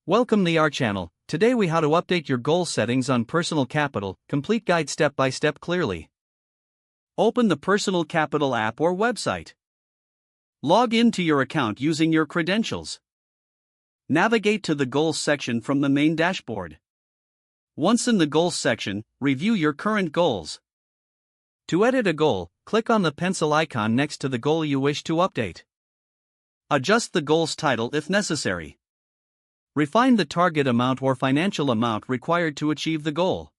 Welcome to our channel. Today we how to update your goal settings on Personal Capital, complete guide step by step clearly. Open the Personal Capital app or website. Log into your account using your credentials. Navigate to the Goals section from the main dashboard. Once in the Goals section, review your current goals. To edit a goal, click on the pencil icon next to the goal you wish to update. Adjust the goal's title if necessary. Refine the target amount or financial amount required to achieve the goal.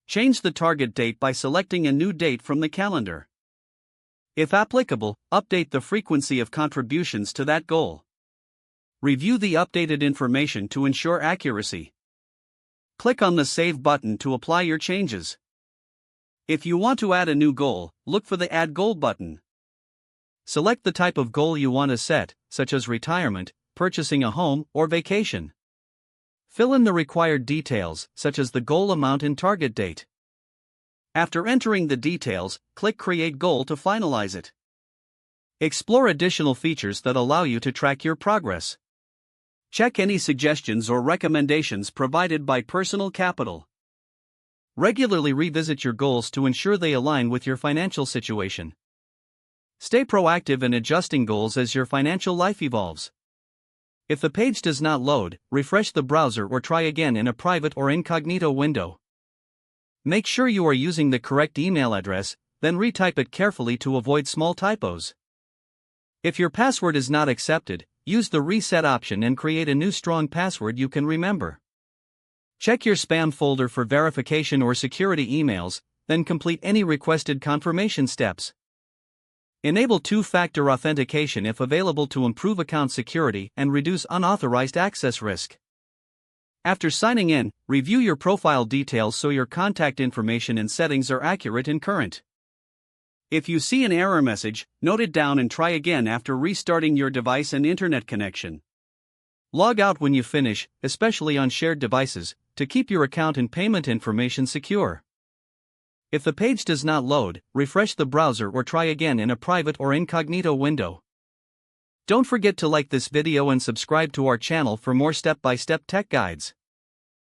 Change the target date by selecting a new date from the calendar. If applicable, update the frequency of contributions to that goal. Review the updated information to ensure accuracy. Click on the Save button to apply your changes. If you want to add a new goal, look for the Add Goal button. Select the type of goal you want to set, such as retirement, purchasing a home, or vacation. Fill in the required details, such as the goal amount and target date. After entering the details, click Create Goal to finalize it. Explore additional features that allow you to track your progress. Check any suggestions or recommendations provided by Personal Capital. Regularly revisit your goals to ensure they align with your financial situation. Stay proactive in adjusting goals as your financial life evolves. If the page does not load, refresh the browser or try again in a private or incognito window. Make sure you are using the correct email address, then retype it carefully to avoid small typos. If your password is not accepted, use the reset option and create a new strong password you can remember. Check your spam folder for verification or security emails, then complete any requested confirmation steps. Enable two-factor authentication if available to improve account security and reduce unauthorized access risk. After signing in, review your profile details so your contact information and settings are accurate and current. If you see an error message, note it down and try again after restarting your device and internet connection. Log out when you finish, especially on shared devices, to keep your account and payment information secure. If the page does not load, refresh the browser or try again in a private or incognito window. Don't forget to like this video and subscribe to our channel for more step-by-step tech guides.